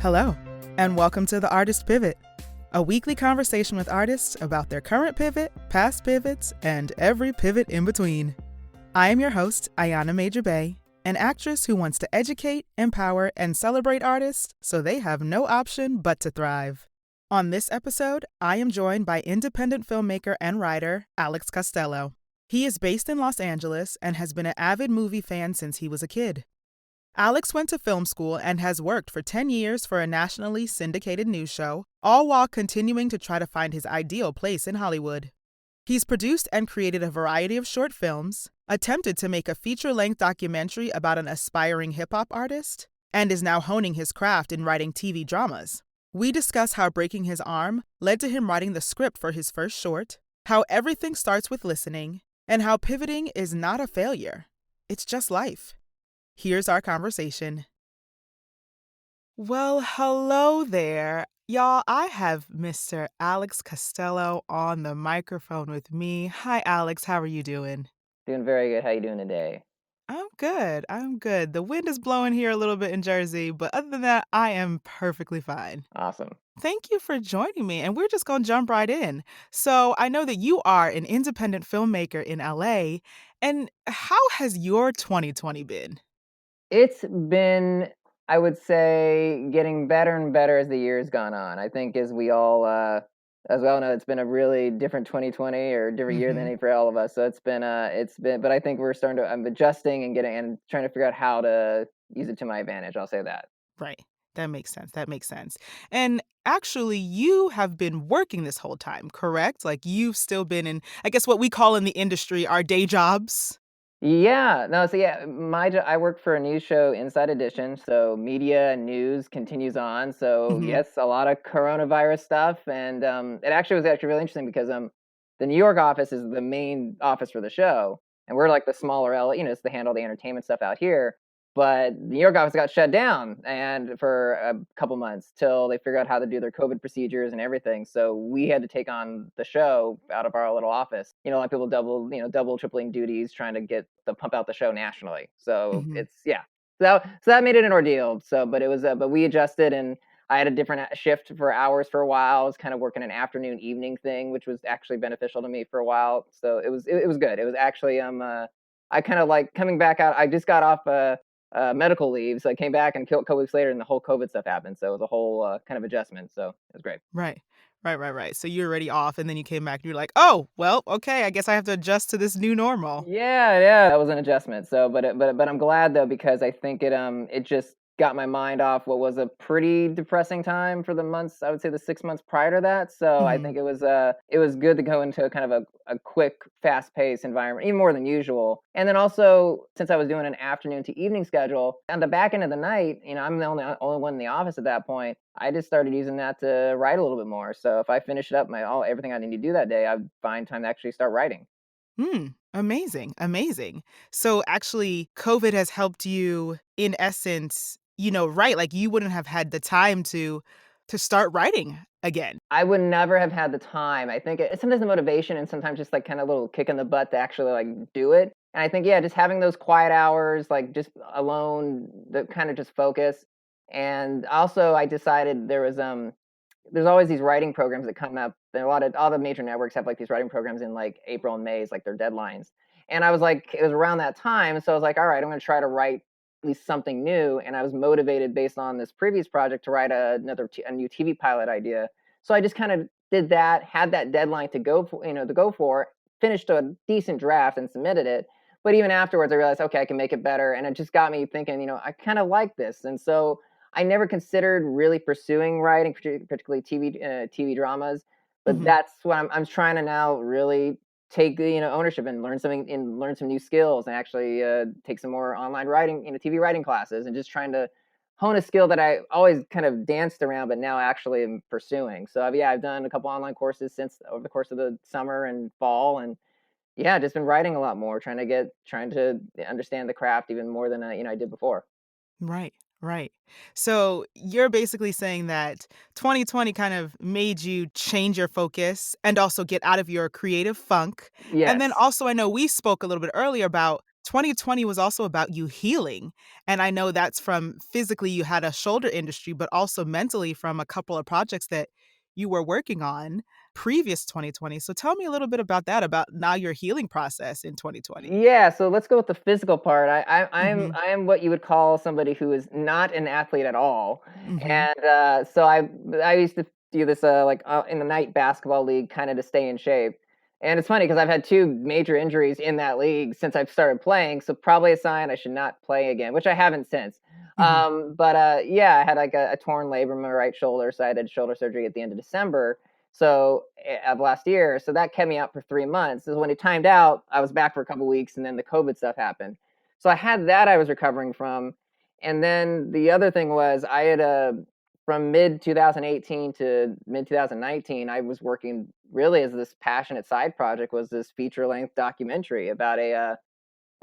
Hello, and welcome to The Artist Pivot, a weekly conversation with artists about their current pivot, past pivots, and every pivot in between. I am your host, Ayana Major Bay, an actress who wants to educate, empower, and celebrate artists so they have no option but to thrive. On this episode, I am joined by independent filmmaker and writer Alex Costello. He is based in Los Angeles and has been an avid movie fan since he was a kid. Alex went to film school and has worked for 10 years for a nationally syndicated news show, all while continuing to try to find his ideal place in Hollywood. He's produced and created a variety of short films, attempted to make a feature-length documentary about an aspiring hip-hop artist, and is now honing his craft in writing TV dramas. We discuss how breaking his arm led to him writing the script for his first short, how everything starts with listening, and how pivoting is not a failure. It's just life. Here's our conversation. Well, hello there. Y'all, I have Mr. Alex Costello on the microphone with me. Hi, Alex. How are you doing? Doing very good. How you doing today? I'm good. The wind is blowing here a little bit in Jersey, but other than that, I am perfectly fine. Awesome. Thank you for joining me, and we're just going to jump right in. So I know that you are an independent filmmaker in LA, and how has your 2020 been? It's been, I would say, getting better and better as the year's gone on. I think as we all know, it's been a really different 2020 or different year than Mm-hmm. any for all of us. So but I think I'm adjusting and trying to figure out how to use it to my advantage. I'll say that. Right. That makes sense. And actually, you have been working this whole time, correct? Like you've still been in, I guess what we call in the industry our day jobs. Yeah, no, so yeah, I work for a news show, Inside Edition, so media and news continues on. So Mm-hmm. yes, a lot of coronavirus stuff, and it actually was really interesting because the New York office is the main office for the show, and we're like the smaller it's to handle the entertainment stuff out here. But the New York office got shut down and for a couple months till they figure out how to do their COVID procedures and everything. So we had to take on the show out of our little office. A lot of people double, tripling duties trying to pump out the show nationally. So Mm-hmm. it's yeah. So that made it an ordeal. But it was but we adjusted, and I had a different shift for hours for a while. I was kind of working an afternoon evening thing, which was actually beneficial to me for a while. So it was good. It was actually I kind of like coming back out. I just got off medical leave. So I came back, and a couple weeks later, and the whole COVID stuff happened. So it was a whole kind of adjustment. So it was great. Right. Right. So you're already off, and then you came back and you're like, oh, well, okay, I guess I have to adjust to this new normal. Yeah, that was an adjustment. So, but I'm glad though, because I think it just got my mind off what was a pretty depressing time for the months. I would say the 6 months prior to that. So I Mm-hmm. think it was good to go into a kind of a quick, fast paced environment, even more than usual. And then also, since I was doing an afternoon to evening schedule, on the back end of the night, I'm the only one in the office at that point. I just started using that to write a little bit more. So if I finished up everything I need to do that day, I'd find time to actually start writing. Amazing. So actually, COVID has helped you, in essence, write. Like you wouldn't have had the time to start writing again. I would never have had the time. I think it's sometimes the motivation, and sometimes just like kind of a little kick in the butt to actually like do it. And I think, yeah, just having those quiet hours, like just alone, that kind of just focus. And also I decided there's always these writing programs that come up. There are all the major networks have like these writing programs in like April and May is like their deadlines. And I was like, it was around that time, so I was like, all right, I'm going to try to write at least something new. And I was motivated based on this previous project to write a new TV pilot idea. So I just kind of did that, had that deadline to go for, finished a decent draft and submitted it. But even afterwards, I realized, okay, I can make it better, and it just got me thinking, I kind of like this, and so I never considered really pursuing writing, particularly TV dramas, but Hmm. that's what I'm trying to now really take ownership and learn some new skills, and actually take some more online writing, TV writing classes, and just trying to hone a skill that I always kind of danced around, but now actually am pursuing. So I've done a couple online courses since over the course of the summer and fall, and yeah, just been writing a lot more, trying to understand the craft even more than I did before. Right. So you're basically saying that 2020 kind of made you change your focus and also get out of your creative funk. And then Yes. also, I know we spoke a little bit earlier about 2020 was also about you healing. And I know that's from physically, you had a shoulder injury, but also mentally from a couple of projects that you were working on previous 2020. So tell me a little bit about that, about now your healing process in 2020. Yeah, so let's go with the physical part. Mhm. I am what you would call somebody who is not an athlete at all, Mhm. and so I used to do this in the night basketball league, kind of to stay in shape. And it's funny because I've had two major injuries in that league since I've started playing, so probably a sign I should not play again, which I haven't since. Mhm. But yeah, I had like a torn labrum in my right shoulder, so I had shoulder surgery at the end of December. So of last year, so that kept me out for 3 months. So when it timed out, I was back for a couple weeks, and then the COVID stuff happened. So I had that I was recovering from, and then the other thing was I had from mid 2018 to mid 2019, I was working really as this passionate side project was this feature length documentary about a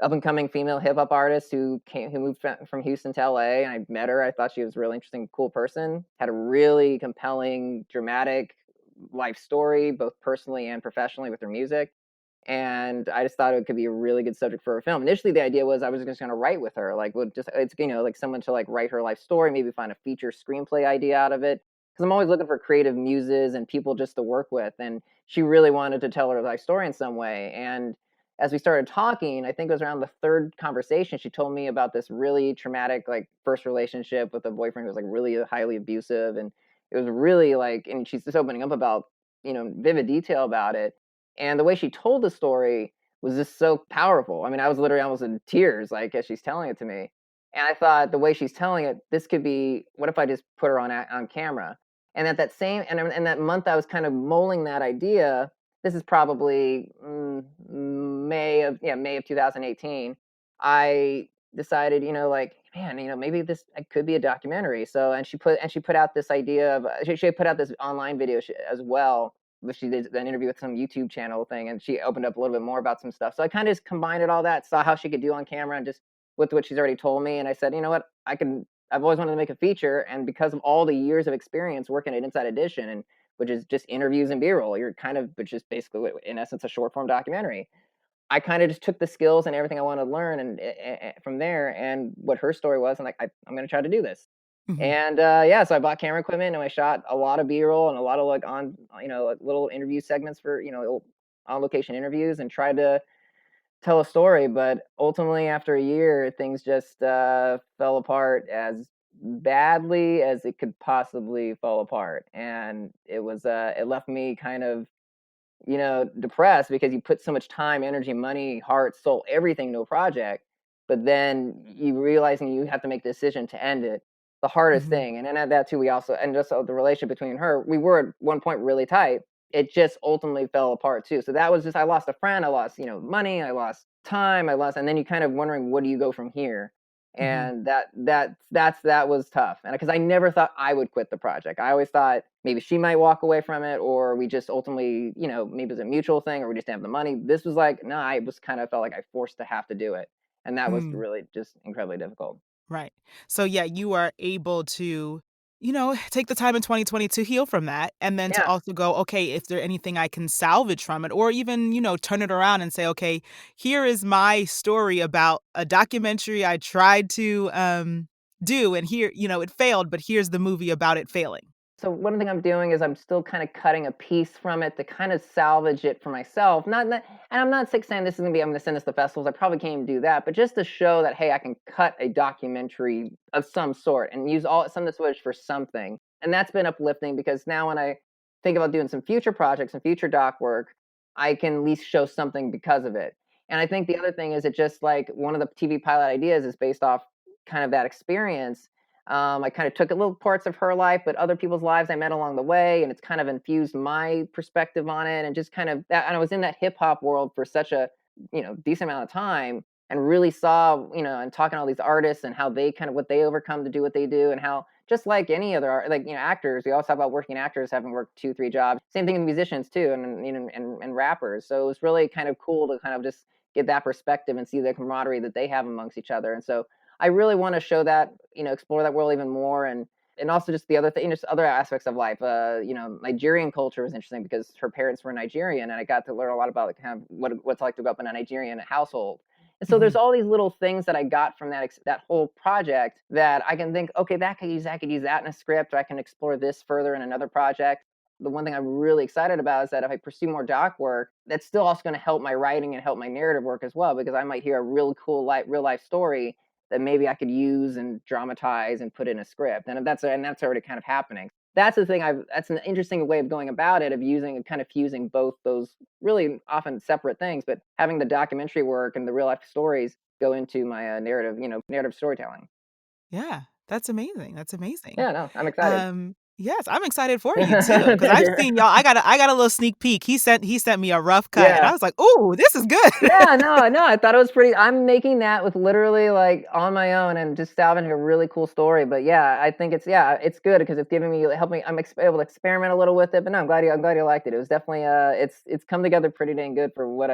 up and coming female hip hop artist who moved from Houston to LA. And I met her. I thought she was a really interesting, cool person. Had a really compelling, dramatic life story, both personally and professionally, with her music. And I just thought it could be a really good subject for a film. Initially, the idea was I was just going to write with her, like, just it's like someone to like write her life story, maybe find a feature screenplay idea out of it. Because I'm always looking for creative muses and people just to work with. And she really wanted to tell her life story in some way. And as we started talking, I think it was around the third conversation, she told me about this really traumatic, like, first relationship with a boyfriend who was like really highly abusive. And it was really like, and she's just opening up about, vivid detail about it. And the way she told the story was just so powerful. I mean, I was literally almost in tears, like, as she's telling it to me. And I thought the way she's telling it, this could be, what if I just put her on camera? And at that same, and that month I was kind of mulling that idea. This is probably May of 2018. I decided, like, man, maybe this could be a documentary. So, and she put out this idea of she put out this online video as well, but she did an interview with some YouTube channel thing, and she opened up a little bit more about some stuff. So I kind of just combined all that, saw how she could do on camera, and just with what she's already told me. And I said, you know what, I can. I've always wanted to make a feature, and because of all the years of experience working at Inside Edition, and which is just interviews and B-roll, which is basically in essence a short form documentary. I kind of just took the skills and everything I wanted to learn, and from there, and what her story was, and like I'm going to try to do this. Mhm. And yeah, so I bought camera equipment and I shot a lot of B-roll and a lot of like like little interview segments for on location interviews, and tried to tell a story. But ultimately, after a year, things just fell apart as badly as it could possibly fall apart, and it left me kind of depressed, because you put so much time, energy, money, heart, soul, everything into a project, but then you realizing you have to make the decision to end it, the hardest Mhm. thing. And then at that too, we also, and just the relationship between her, we were at one point really tight. It just ultimately fell apart too. So that was just, I lost a friend, I lost, money, I lost time, and then you kind of wondering, what do you go from here? Mhm. And that was tough. And because I never thought I would quit the project. I always thought maybe she might walk away from it, or we just ultimately, maybe it's a mutual thing, or we just didn't have the money. This was like, no, I was kind of felt like I forced to have to do it. And that was Mm. really just incredibly difficult. Right. So yeah, you are able to, take the time in 2020 to heal from that, and then to Yeah. also go, okay, is there anything I can salvage from it, or even, turn it around and say, okay, here is my story about a documentary I tried to do, and here, it failed, but here's the movie about it failing. So one thing I'm doing is I'm still kind of cutting a piece from it to kind of salvage it for myself. And I'm not saying this is gonna be, I'm gonna send this to festivals. I probably can't even do that, but just to show that, hey, I can cut a documentary of some sort and use all some of this footage for something. And that's been uplifting, because now when I think about doing some future projects and future doc work, I can at least show something because of it. And I think the other thing is, it just like one of the TV pilot ideas is based off kind of that experience. I kind of took a little parts of her life, but other people's lives I met along the way, and it's kind of infused my perspective on it, and just kind of that. And I was in that hip hop world for such a decent amount of time, and really saw and talking to all these artists and how they kind of what they overcome to do what they do, and how just like any other like actors, we always talk about working actors having worked 2 3 jobs. Same thing with musicians too, and rappers. So it was really kind of cool to kind of just get that perspective and see the camaraderie that they have amongst each other. And so I really want to show that, explore that world even more, and also just the other thing, just other aspects of life. Nigerian culture was interesting because her parents were Nigerian, and I got to learn a lot about like kind of what's like to grow up in a Nigerian household. And so Hmm. there's all these little things that I got from that whole project that I can think, okay, I could use that in a script, or I can explore this further in another project. The one thing I'm really excited about is that if I pursue more doc work, that's still also going to help my writing and help my narrative work as well, because I might hear a really cool real life story that maybe I could use and dramatize and put in a script. And that's already kind of happening. That's the thing. That's an interesting way of going about it, of using and kind of fusing both those really often separate things, but having the documentary work and the real life stories go into my narrative, narrative storytelling. Yeah, that's amazing. That's amazing. Yeah, no, I'm excited. Yes, I'm excited for you too, because I've seen y'all. I got a little sneak peek. He sent me a rough cut, and I Yeah. was like, "Ooh, this is good." Yeah, no, no, I thought it was pretty. I'm making that with literally like on my own and just salvaging a really cool story. But yeah, I think it's good because it's giving me help me. Able to experiment a little with it. But no, I'm glad you liked it. It was definitely it's come together pretty dang good for what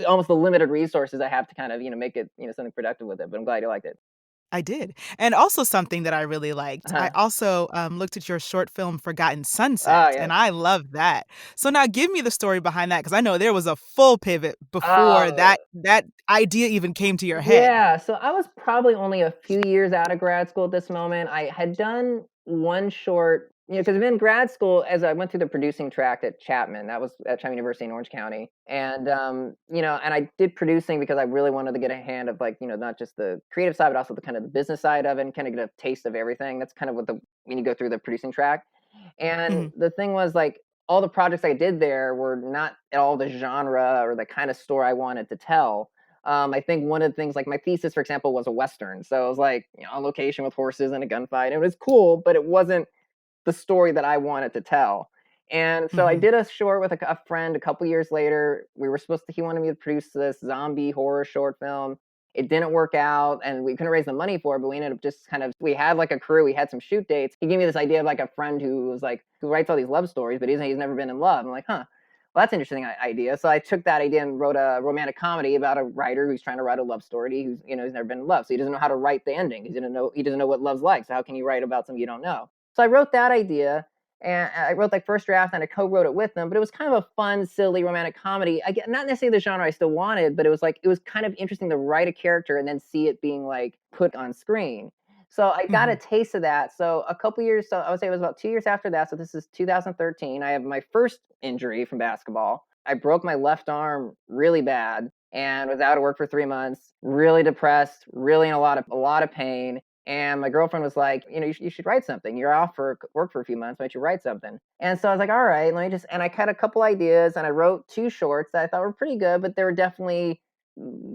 almost the limited resources I have to kind of make it something productive with it. But I'm glad you liked it. I did. And also something that I really liked, I Uh-huh. also, looked at your short film, Forgotten Oh Sunsets, yeah. and I love that. So now give me the story behind that, because I know there was a full pivot before Oh that idea even came to your head. yeah, so I was probably only a few years out of grad school at this moment. I had done one short, because I'm in grad school as I went through the producing track at Chapman. That was at Chapman University in Orange County. And and I did producing because I really wanted to get a hand of, like, not just the creative side, but also the kind of the business side of it and kind of get a taste of everything. That's kind of what when you go through the producing track. And Mhm, the thing was, like, all the projects I did there were not at all the genre or the kind of story I wanted to tell. I think one of the things, like my thesis, for example, was a Western. So it was like, on location with horses and a gunfight. It was cool, but it wasn't the story that I wanted to tell. And so I mhm, did a short with a friend a couple years later. He wanted me to produce this zombie horror short film. It didn't work out and we couldn't raise the money for it, but we ended up just we had like a crew, we had some shoot dates. He gave me this idea of like a friend who writes all these love stories, but he's never been in love. I'm like, huh, well, that's an interesting idea. So I took that idea and wrote a romantic comedy about a writer who's trying to write a love story he's never been in love. So he doesn't know how to write the ending. He doesn't know what love's like. So how can you write about something you don't know? So I wrote that idea and I wrote like first draft and I co-wrote it with them, but it was kind of a fun, silly romantic comedy. I get not necessarily the genre I still wanted, but it was kind of interesting to write a character and then see it being like put on screen. So I got a mhm. taste of that. So a couple years, so I would say it was about 2 years after that. So this is 2013. I have my first injury from basketball. I broke my left arm really bad and was out of work for 3 months, really depressed, really in a lot of pain. And my girlfriend was like, you should write something. You're off for work for a few months. Why don't you write something? And so I was like, all right, and I had a couple ideas and I wrote two shorts that I thought were pretty good, but they were definitely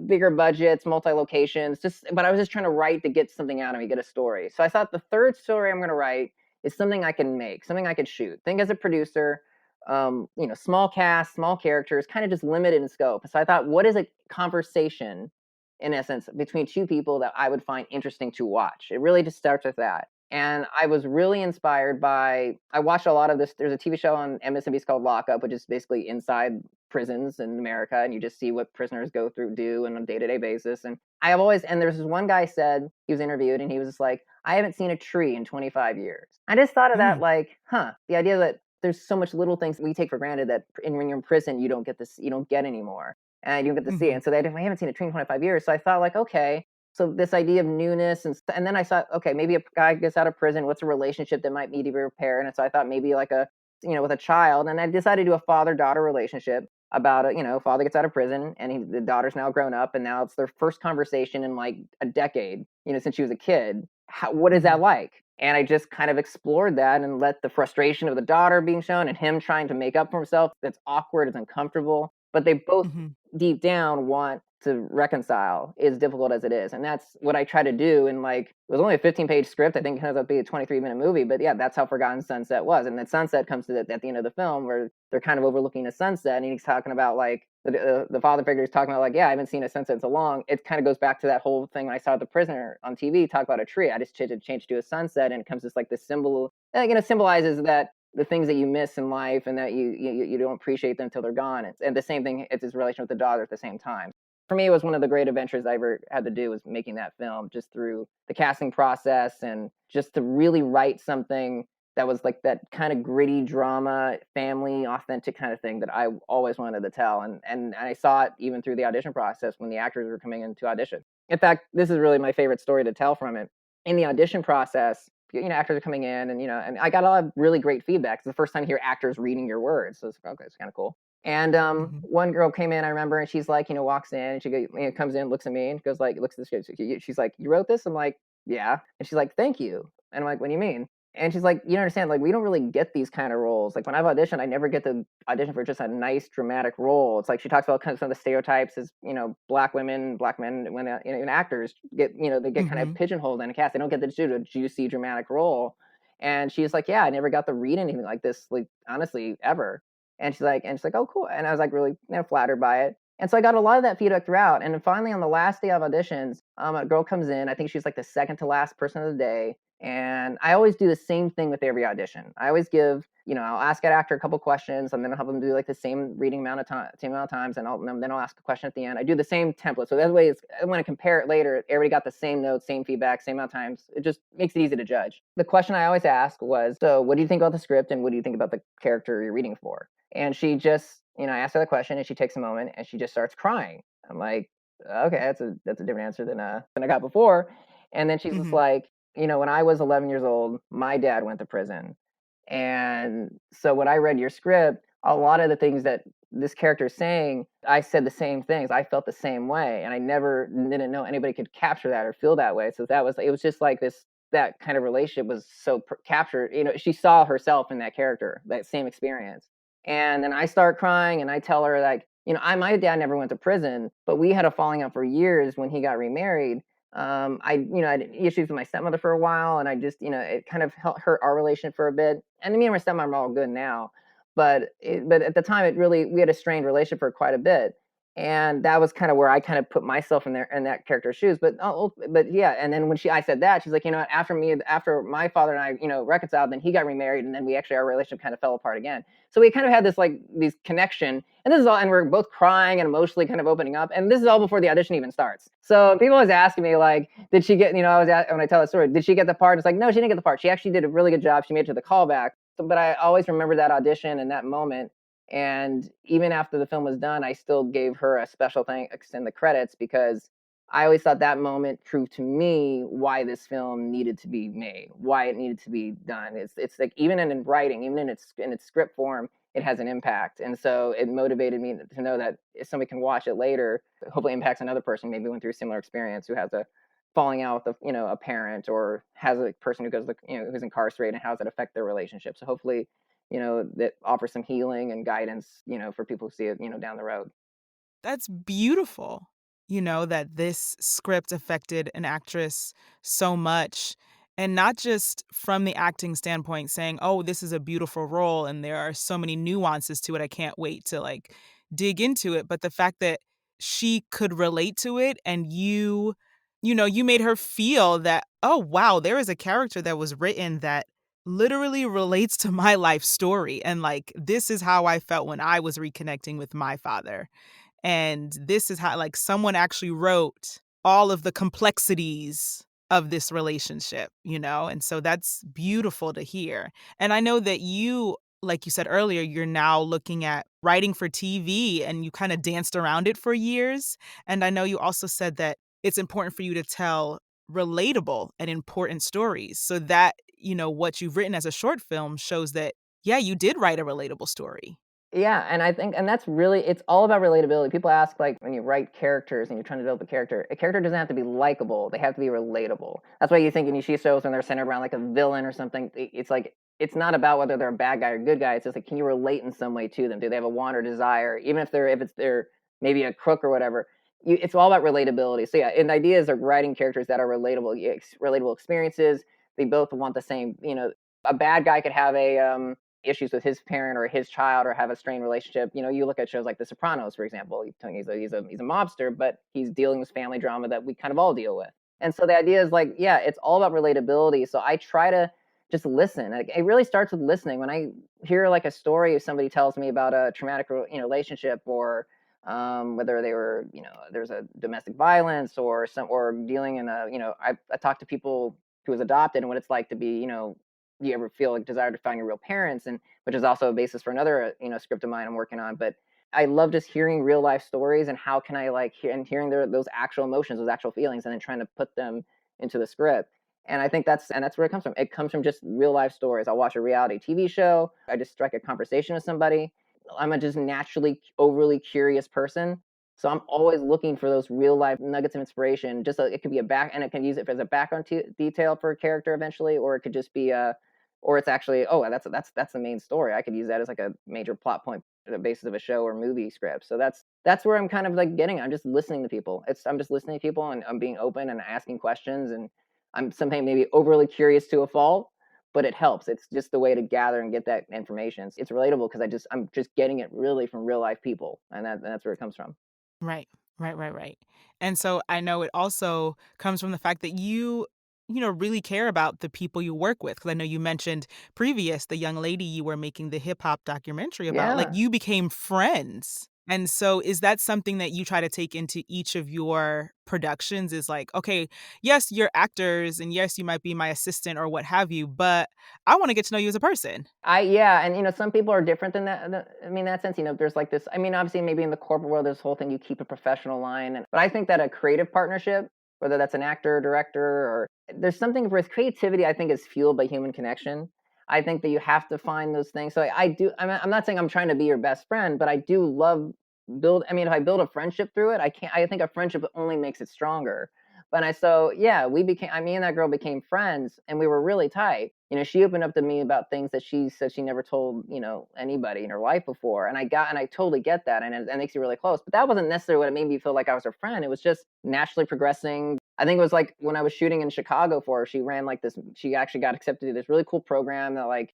bigger budgets, multi locations, but I was just trying to write to get something out of me, get a story. So I thought the third story I'm going to write is something I can make, something I could shoot. Think as a producer, small cast, small characters, kind of just limited in scope. So I thought, what is a conversation in essence between two people that I would find interesting to watch? It really just starts with that. And I was really inspired by, I watched a lot of this. There's a TV show on MSNBC called Lockup, which is basically inside prisons in America, and you just see what prisoners go through, do on a day to day basis. And there's this one guy said, he was interviewed, and he was just like, I haven't seen a tree in 25 years. I just thought of that, Mm, like, the idea that there's so much little things we take for granted that when you're in prison, you don't get anymore. And you don't get to see it. mhm, And so I haven't seen a tree in 25 years. So I thought, like, okay, so this idea of newness and then I thought, okay, maybe a guy gets out of prison. What's a relationship that might need to be repaired? And so I thought maybe like with a child. And I decided to do a father-daughter relationship about father gets out of prison and the daughter's now grown up and now it's their first conversation in like a decade, since she was a kid. What is that mhm, like? And I just kind of explored that and let the frustration of the daughter being shown and him trying to make up for himself. That's awkward, it's uncomfortable. But they both mhm, deep down want to reconcile, as difficult as it is. And that's what I try to do. And like, it was only a 15-page script. I think it ends up being a 23-minute movie. But yeah, that's how Forgotten Sunset was. And that sunset comes to at the end of the film where they're kind of overlooking a sunset. And he's talking about like, the father figure is talking about like, yeah, I haven't seen a sunset in so long. It kind of goes back to that whole thing when I saw the prisoner on TV talk about a tree. I just changed to a sunset, and it comes just like this symbol, symbolizes that the things that you miss in life and that you don't appreciate them until they're gone. And the same thing, it's his relation with the daughter at the same time. For me, it was one of the great adventures I ever had to do was making that film, just through the casting process and just to really write something that was like that kind of gritty drama, family, authentic kind of thing that I always wanted to tell. And I saw it even through the audition process when the actors were coming in to audition. In fact, this is really my favorite story to tell from it. In the audition process, actors are coming in, and I got a lot of really great feedback. It's the first time I hear actors reading your words, so it's okay, it's kind of cool. And Mhm. one girl came in, I remember, and she's like, walks in, and comes in, looks at me, and goes like, looks at this. She's like, "You wrote this?" I'm like, "Yeah." And she's like, "Thank you." And I'm like, "What do you mean?" And she's like, "You don't understand, like, we don't really get these kind of roles. Like, when I've auditioned, I never get to audition for just a nice dramatic role." It's like she talks about kind of some of the stereotypes as, black women, black men, when actors get, they get kind of Mhm. pigeonholed in a cast. They don't get to do a juicy dramatic role. And she's like, "Yeah, I never got to read anything like this, like, honestly, ever." And she's like, "Oh, cool." And I was like really, flattered by it. And so I got a lot of that feedback throughout. And then finally on the last day of auditions, a girl comes in. I think she's like the second to last person of the day. And I always do the same thing with every audition. I always give, I'll ask an actor a couple questions, and then I'll have them do like the same reading amount of time, same amount of times, and then I'll ask a question at the end. I do the same template, so that way, when I compare it later, everybody got the same notes, same feedback, same amount of times. It just makes it easy to judge. The question I always ask was, "So, what do you think about the script, and what do you think about the character you're reading for?" And she just, I asked her the question, and she takes a moment, and she just starts crying. I'm like, "Okay, that's a different answer than I got before." And then she's just Mhm. like, "When I was 11 years old, my dad went to prison. And so when I read your script, a lot of the things that this character is saying, I said the same things. I felt the same way. And I never didn't know anybody could capture that or feel that way. So it was just like this, that kind of relationship was so captured. She saw herself in that character, that same experience. And then I start crying and I tell her, like, my dad never went to prison, but we had a falling out for years when he got remarried. I had issues with my stepmother for a while, and I just, it kind of hurt our relationship for a bit. And me and my stepmom are all good now, but at the time, we had a strained relationship for quite a bit, and that was kind of where I kind of put myself in that character's shoes. But yeah, and then when I said that, she's like, after my father and I, reconciled, then he got remarried, and then our relationship kind of fell apart again. So we kind of had this like these connection, and this is all, and we're both crying and emotionally kind of opening up, and this is all before the audition even starts. So people always asking me like, did she get? When I tell the story, did she get the part? It's like, no, she didn't get the part. She actually did a really good job. She made it to the callback. So, but I always remember that audition and that moment. And even after the film was done, I still gave her a special thanks in the credits because I always thought that moment proved to me why this film needed to be made, why it needed to be done. It's like even in writing, even in its script form, it has an impact. And so it motivated me to know that if somebody can watch it later, hopefully impacts another person maybe went through a similar experience who has a falling out with a parent, or has a person who goes who's incarcerated, and how does that affect their relationship. So hopefully, that offers some healing and guidance, for people who see it, down the road. That's beautiful, that this script affected an actress so much, and not just from the acting standpoint saying, "Oh, this is a beautiful role and there are so many nuances to it. I can't wait to, like, dig into it," but the fact that she could relate to it and you made her feel that, "Oh, wow, there is a character that was written that literally relates to my life story, and, like, this is how I felt when I was reconnecting with my father." And this is how, like, someone actually wrote all of the complexities of this relationship. And so that's beautiful to hear. And I know that you, like you said earlier, you're now looking at writing for TV, and you kind of danced around it for years. And I know you also said that it's important for you to tell relatable and important stories, so that, what you've written as a short film shows that, yeah, you did write a relatable story. Yeah, and I think, and that's really, it's all about relatability. People ask, like, when you write characters and you're trying to develop a character doesn't have to be likable. They have to be relatable. That's why you think in these shows when they're centered around like a villain or something, it's like it's not about whether they're a bad guy or good guy. It's just like, can you relate in some way to them? Do they have a want or desire, even if they're maybe a crook or whatever? It's all about relatability. So yeah, and the idea is of writing characters that are relatable, relatable experiences. They both want the same. A bad guy could have a issues with his parent or his child, or have a strained relationship. You look at shows like The Sopranos, for example. He's a mobster, but he's dealing with family drama that we kind of all deal with. And so the idea is like, yeah, it's all about relatability. So I try to just listen. Like, it really starts with listening. When I hear like a story, if somebody tells me about a traumatic relationship, or whether there's a domestic violence, or dealing in I talk to people who was adopted and what it's like to be do you ever feel like desire to find your real parents? And which is also a basis for another, script of mine I'm working on. But I love just hearing real life stories and how can I like hear and hearing those actual emotions, those actual feelings, and then trying to put them into the script. And I think that's where it comes from. It comes from just real life stories. I'll watch a reality TV show. I just strike a conversation with somebody. I'm a just naturally overly curious person. So I'm always looking for those real life nuggets of inspiration. Just so it could be a back, and it can use it as a background detail for a character eventually, or it could just be or it's actually, oh, that's the main story. I could use that as like a major plot point, the basis of a show or movie script. So that's where I'm kind of like getting. I'm just listening to people. I'm just listening to people, and I'm being open and asking questions, and I'm sometimes maybe overly curious to a fault, but it helps. It's just the way to gather and get that information. It's relatable because I'm just getting it really from real life people, and that's where it comes from. Right. Right. And so I know it also comes from the fact that you really care about the people you work with. Because I know you mentioned previous the young lady you were making the hip hop documentary about, like Yeah. you became friends. And so is that something that you try to take into each of your productions is like, okay, yes, you're actors and yes, you might be my assistant or what have you, but I want to get to know you as a person. Yeah, and some people are different than that. I mean, that sense, there's like this. I mean, obviously, maybe in the corporate world, there's this whole thing you keep a professional line, but I think that a creative partnership, whether that's an actor, director, or there's something with creativity. I think is fueled by human connection. I think that you have to find those things. So I do. I'm not saying I'm trying to be your best friend, but I do love build. I mean, if I build a friendship through it, I can't. I think a friendship only makes it stronger. But so yeah, we became. Me and that girl became friends, and we were really tight. She opened up to me about things that she said she never told anybody in her life before, and I totally get that, and it makes you really close. But that wasn't necessarily what it made me feel like I was her friend. It was just naturally progressing. I think it was like when I was shooting in Chicago for her, she ran like this. She actually got accepted to this really cool program that like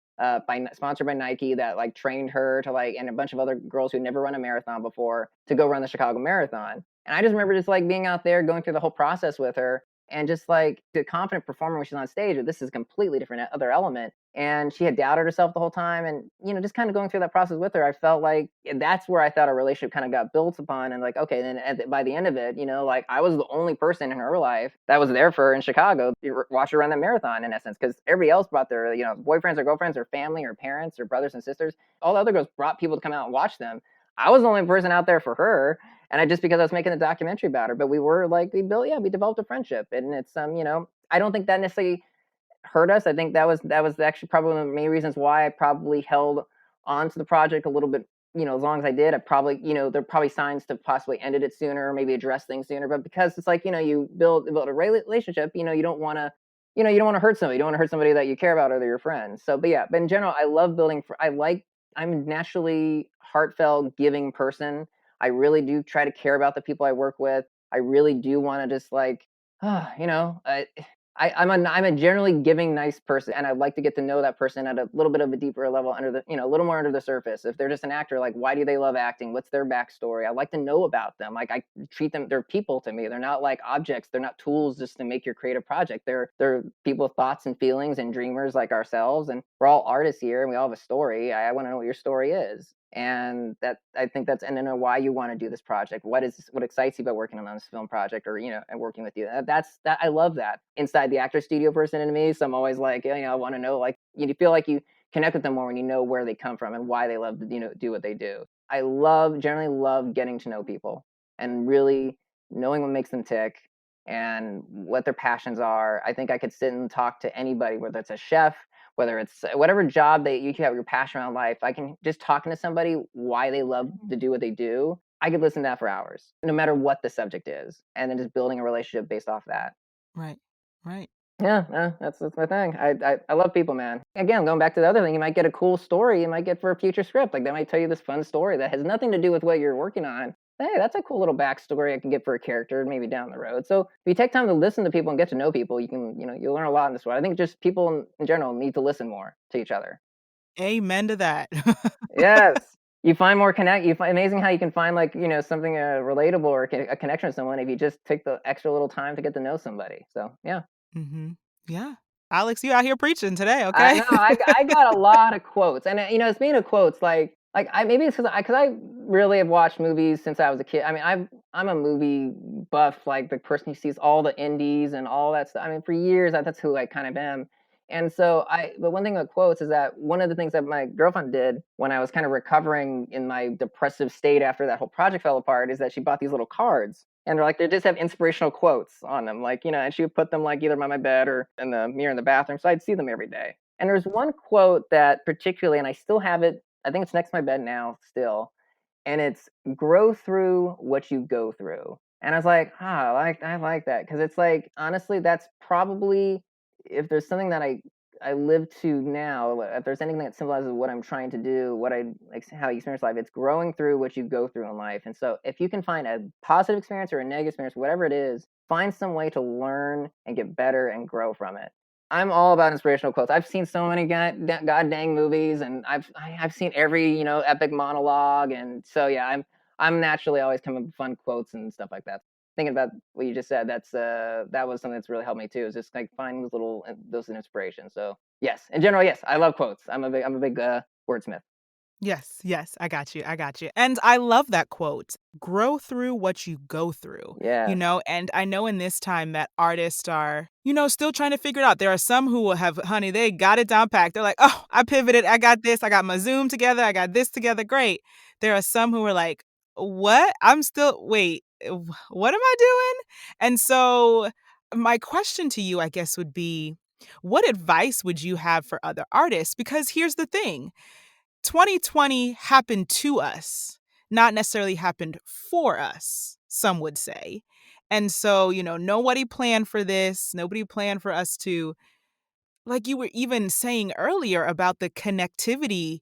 sponsored by Nike that like trained her to like and a bunch of other girls who never run a marathon before to go run the Chicago Marathon. And I just remember just like being out there going through the whole process with her and just like the confident performer when she's on stage, this is a completely different other element. And she had doubted herself the whole time. And, just kind of going through that process with her, I felt like that's where I thought our relationship kind of got built upon. And like, okay, then by the end of it, like I was the only person in her life that was there for her in Chicago to watch her run that marathon in essence, because everybody else brought their, boyfriends or girlfriends or family or parents or brothers and sisters. All the other girls brought people to come out and watch them. I was the only person out there for her. And just because I was making a documentary about her, but we developed a friendship, and it's I don't think that necessarily hurt us. I think that was actually probably one of the main reasons why I probably held on to the project a little bit, as long as I did. I probably, there are probably signs to possibly ended it sooner, maybe address things sooner, but because it's like, you build a relationship, you don't want to, you don't want to hurt somebody. You don't want to hurt somebody that you care about or they're your friends. So, but yeah, but in general, I love building. I'm naturally heartfelt, giving person. I really do try to care about the people I work with. I really do want to just like, you know, I'm a generally giving, nice person, and I'd like to get to know that person at a little bit of a deeper level, under the a little more under the surface. If they're just an actor, like why do they love acting? What's their backstory? I like to know about them. Like I treat them, they're people to me. They're not like objects. They're not tools just to make your creative project. They're people with thoughts and feelings and dreamers like ourselves, and we're all artists here, and we all have a story. I want to know what your story is. And that I think that's and know why you want to do this project. What excites you about working on this film project, or and working with you. That I love that inside the actor studio person in me. So I'm always like, I want to know, like, you feel like you connect with them more when you know where they come from and why they love to do what they do. I generally love getting to know people and really knowing what makes them tick and what their passions are. I think I could sit and talk to anybody, whether it's a chef, whether it's whatever job that you have your passion around life. I can just talking to somebody why they love to do what they do. I could listen to that for hours, no matter what the subject is, and then just building a relationship based off that. Right. Right. Yeah, that's my thing. I love people, man. Again, going back to the other thing, you might get a cool story you might get for a future script. Like they might tell you this fun story that has nothing to do with what you're working on. Hey, that's a cool little backstory I can get for a character maybe down the road. So if you take time to listen to people and get to know people, you can, you'll learn a lot in this way. I think just people in general need to listen more to each other. Amen to that. Yes. You find more connect. You find amazing how you can find like something relatable or a connection with someone if you just take the extra little time to get to know somebody. So yeah. Mhm. Yeah. Alex, you out here preaching today, I okay? know, I got a lot of quotes, and, speaking of quotes, I maybe it's because I really have watched movies since I was a kid. I mean, I'm a movie buff, like the person who sees all the indies and all that stuff. I mean, for years, that's who I kind of am, And so but one thing with quotes is that one of the things that my girlfriend did when I was kind of recovering in my depressive state after that whole project fell apart is that she bought these little cards. And they're like, they just have inspirational quotes on them. Like, and she would put them like either by my bed or in the mirror in the bathroom. So I'd see them every day. And there's one quote that particularly, and I still have it, I think it's next to my bed now still, and it's grow through what you go through. And I was like, I like that because it's like honestly, that's probably if there's something that I live to now, if there's anything that symbolizes what I'm trying to do, what I like, how I experience life, it's growing through what you go through in life. And so, if you can find a positive experience or a negative experience, whatever it is, find some way to learn and get better and grow from it. I'm all about inspirational quotes. I've seen so many god dang movies, and I've seen every epic monologue, and so yeah, I'm naturally always coming up with fun quotes and stuff like that. Thinking about what you just said, that was something that's really helped me too. Is just like finding those inspirations. So yes, in general, yes, I love quotes. I'm a big wordsmith. Yes, yes, I got you. I got you. And I love that quote. Grow through what you go through, Yes. and I know in this time that artists are, still trying to figure it out. There are some who will have, honey, they got it down packed. They're like, oh, I pivoted. I got this. I got my Zoom together. I got this together. Great. There are some who are like, what? Wait, what am I doing? And so my question to you, I guess, would be, what advice would you have for other artists? Because here's the thing. 2020 happened to us, not necessarily happened for us, some would say. And so, nobody planned for this. Nobody planned for us to, like you were even saying earlier about the connectivity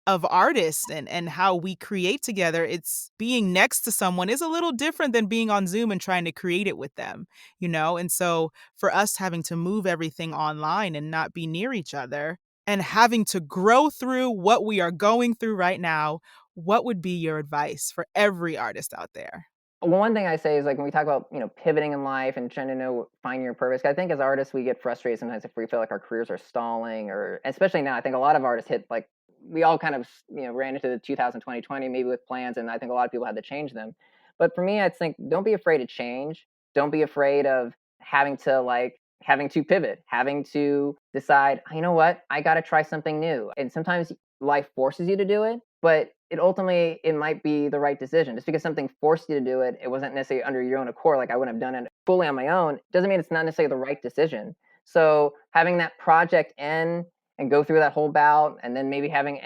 of artists and how we create together. It's being next to someone is a little different than being on Zoom and trying to create it with them. And so for us having to move everything online and not be near each other and having to grow through what we are going through right now, what would be your advice for every artist out there? Well, one thing I say is like when we talk about pivoting in life and trying to find your purpose. I think as artists we get frustrated sometimes if we feel like our careers are stalling, or especially now. I think a lot of artists hit like we all kind of ran into the 2020 maybe with plans, and I think a lot of people had to change them. But for me, I think don't be afraid to change. Don't be afraid of having to pivot, having to decide. You know what? I got to try something new. And sometimes life forces you to do it, but it might be the right decision. Just because something forced you to do it, it wasn't necessarily under your own accord. Like I wouldn't have done it fully on my own. Doesn't mean it's not necessarily the right decision. So having that project end and go through that whole bout, and then maybe having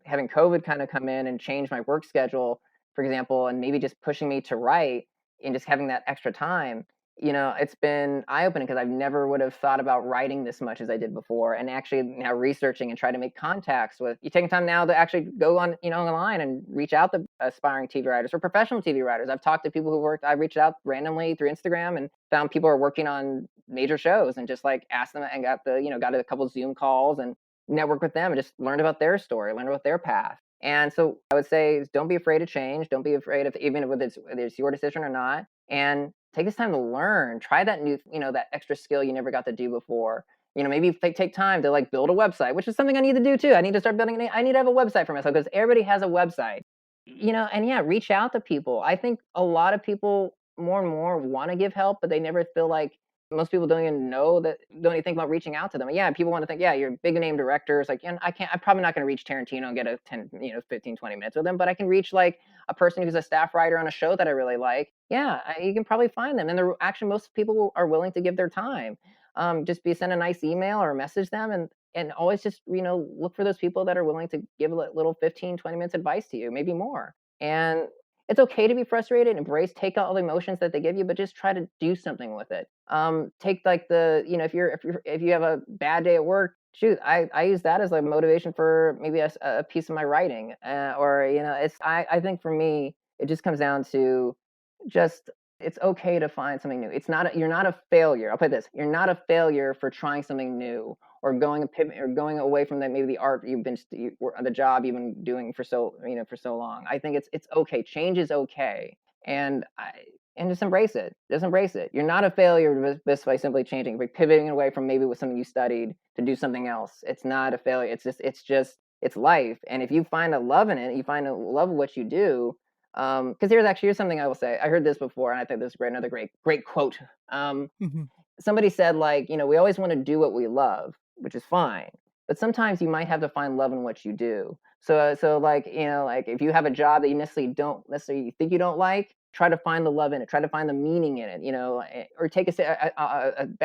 COVID kind of come in and change my work schedule, for example, and maybe just pushing me to write and just having that extra time. It's been eye-opening because I've never would have thought about writing this much as I did before, and actually now researching and try to make contacts with you taking time now to actually go on, online and reach out to aspiring TV writers or professional TV writers. I've talked to people who worked, I reached out randomly through Instagram and found people who are working on major shows and just like asked them and got a couple Zoom calls and network with them and just learned about their story, learned about their path. And so I would say don't be afraid to change. Don't be afraid of even whether it's your decision or not. And take this time to learn. Try that that extra skill you never got to do before. Maybe take time to like build a website, which is something I need to do too. I need to start building. I need to have a website for myself because everybody has a website. And yeah, reach out to people. I think a lot of people more and more want to give help, but they never feel like most people don't even think about reaching out to them. Yeah, people want to think, yeah, you're big name directors. Like, I'm probably not going to reach Tarantino and get a 10, 15, 20 minutes with them, but I can reach like a person who's a staff writer on a show that I really like. Yeah, you can probably find them. And actually, most people are willing to give their time. Send a nice email or message them and always just, look for those people that are willing to give a little 15, 20 minutes advice to you, maybe more. And it's okay to be frustrated, take all the emotions that they give you, but just try to do something with it. Take like if you have a bad day at work, shoot, I use that as like motivation for maybe a piece of my writing, or I think for me it just comes down to just it's okay to find something new. You're not a failure. I'll put this: you're not a failure for trying something new or going a pivot or going away from that maybe the art or the job you've been doing for so long. I think it's okay. Change is okay, and just embrace it. Just embrace it. You're not a failure just by simply changing, by pivoting away from maybe with something you studied to do something else. It's not a failure. It's life. And if you find a love in it, you find a love of what you do. Because here's something I will say. I heard this before, and I think this is great. Another great quote. Mhm. Somebody said, like, we always want to do what we love, which is fine. But sometimes you might have to find love in what you do. So like, like if you have a job that you don't necessarily think you don't like, try to find the love in it, try to find the meaning in it, or take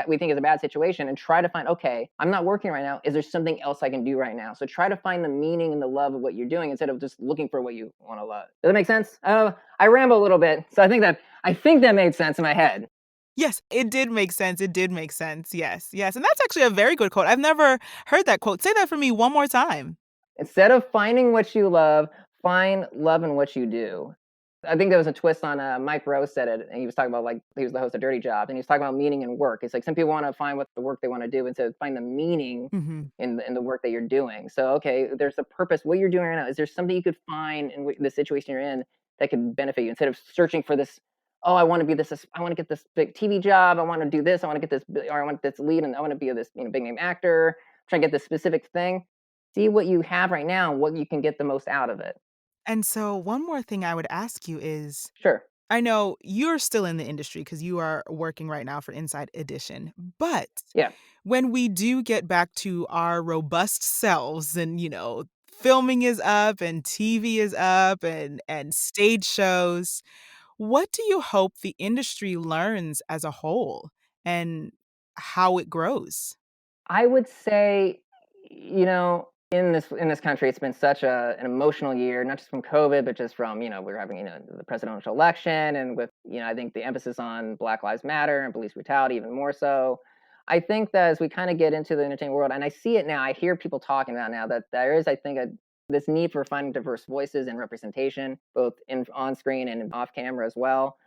we think is a bad situation and try to find, okay, I'm not working right now. Is there something else I can do right now? So try to find the meaning and the love of what you're doing instead of just looking for what you want to love. Does that make sense? I ramble a little bit, so I think that made sense in my head. Yes, it did make sense. It did make sense. Yes, yes. And that's actually a very good quote. I've never heard that quote. Say that for me one more time. Instead of finding what you love, find love in what you do. I think there was a twist on Mike Rowe said it, and he was talking about like he was the host of Dirty Jobs, and he was talking about meaning in work. It's like some people want to find what the work they want to do instead of find the meaning Hmm. in the work that you're doing. So okay, there's a purpose. What you're doing right now, is there something you could find in the situation you're in that could benefit you instead of searching for this? Oh, I want to be this. I want to get this big TV job. I want to do this. I want to get this, or I want this lead, and I want to be this big name actor. Try to get this specific thing. See what you have right now, what you can get the most out of it. And so, one more thing I would ask you is Sure. I know you're still in the industry because you are working right now for Inside Edition. But Yeah. when we do get back to our robust selves and, filming is up and TV is up and stage shows, what do you hope the industry learns as a whole and how it grows? I would say, in this country, it's been such an emotional year, not just from COVID, but just from we're having the presidential election, and with I think the emphasis on Black Lives Matter and police brutality even more so. I think that as we kind of get into the entertainment world, and I see it now, I hear people talking about now that there is, I think, this need for finding diverse voices and representation, both in on screen and off camera as well.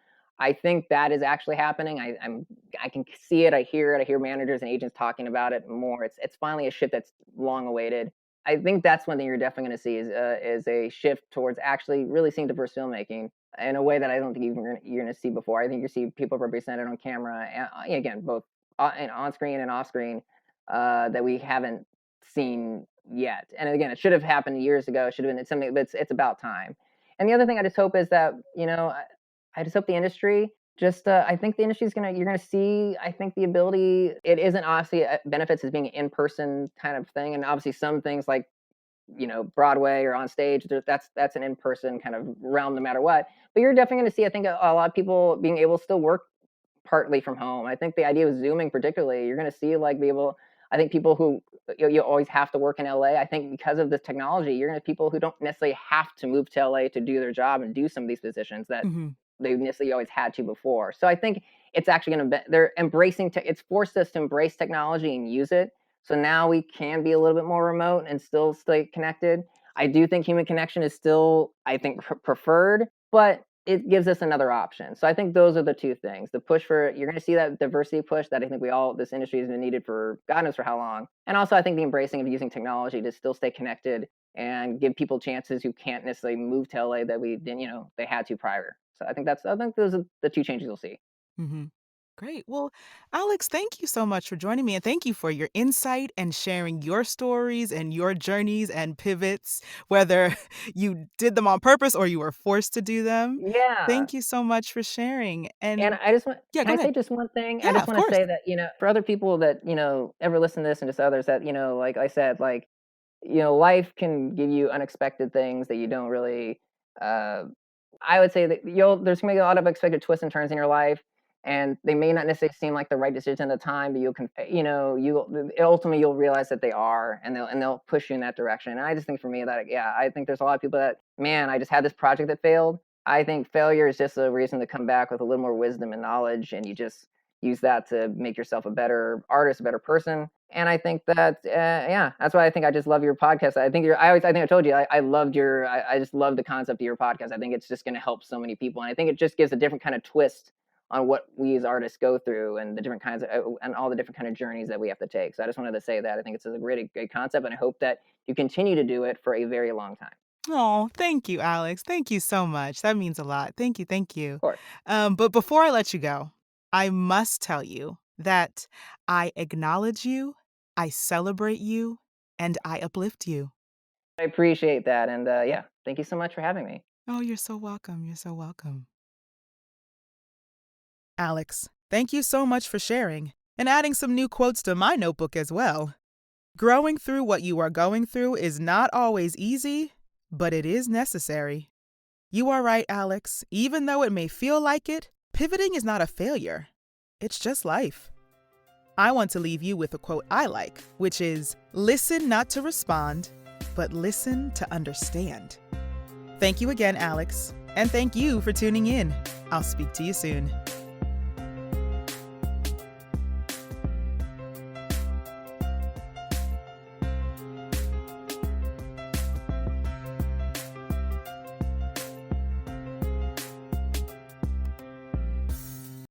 I think that is actually happening. I can see it. I hear it. I hear managers and agents talking about it more. It's finally a shift that's long awaited. I think that's one thing you're definitely going to see is a shift towards actually really seeing diverse filmmaking in a way that I don't think you're going to see before. I think you see people represented on camera, and, again, both on screen and off screen, that we haven't seen yet. And again, it should have happened years ago. It should have been it's something. But it's about time. And the other thing I just hope is that I just hope the industry just I think the industry is you're gonna see, I think, the ability. It isn't obviously benefits as being an in-person kind of thing, and obviously some things like Broadway or on stage, that's an in-person kind of realm no matter what. But you're definitely going to see, I think, a lot of people being able to still work partly from home. I think the idea of Zooming, particularly, you're going to see like be able. I think people who you always have to work in LA. I think because of this technology, you're going to have people who don't necessarily have to move to LA to do their job and do some of these positions that Mhm. they necessarily always had to before. So I think it's actually going to be, they're embracing it's forced us to embrace technology and use it. So now we can be a little bit more remote and still stay connected. I do think human connection is still, I think, preferred, but it gives us another option. So I think those are the two things. The push for you're going to see that diversity push that I think this industry has been needed for God knows for how long. And also I think the embracing of using technology to still stay connected and give people chances who can't necessarily move to LA that we didn't, they had to prior. So I think those are the two changes you'll see. Mhm. Great. Well, Alex, thank you so much for joining me, and thank you for your insight and sharing your stories and your journeys and pivots, whether you did them on purpose or you were forced to do them. Yeah. Thank you so much for sharing. And And I just want yeah, can go I say ahead. just one thing? I Yeah, just of want to course. say that, for other people that, ever listen to this and just others that, like I said, like, life can give you unexpected things that you don't really uh I would say that there's gonna be a lot of unexpected twists and turns in your life, and they may not necessarily seem like the right decision at the time, but you ultimately you'll realize that they are, and they'll push you in that direction. And I just think for me that yeah, I think there's a lot of people that man, I just had this project that failed. I think failure is just a reason to come back with a little more wisdom and knowledge, and you just use that to make yourself a better artist, a better person. And I think that, yeah, that's why I think I just love your podcast. I think I think I told you, I loved I just love the concept of your podcast. I think it's just going to help so many people. And I think it just gives a different kind of twist on what we as artists go through and the different kinds of, and all the different kind of journeys that we have to take. So I just wanted to say that I think it's a really great concept. And I hope that you continue to do it for a very long time. Oh, thank you, Alex. Thank you so much. That means a lot. Thank you. Thank you. Of course. But before I let you go, I must tell you that I acknowledge you, I celebrate you, and I uplift you. I appreciate that. And yeah, thank you so much for having me. Oh, you're so welcome. You're so welcome. Alex, thank you so much for sharing and adding some new quotes to my notebook as well. Growing through what you are going through is not always easy, but it is necessary. You are right, Alex. Even though it may feel like it, pivoting is not a failure. It's just life. I want to leave you with a quote I like, which is, "Listen not to respond, but listen to understand." Thank you again, Alex, and thank you for tuning in. I'll speak to you soon.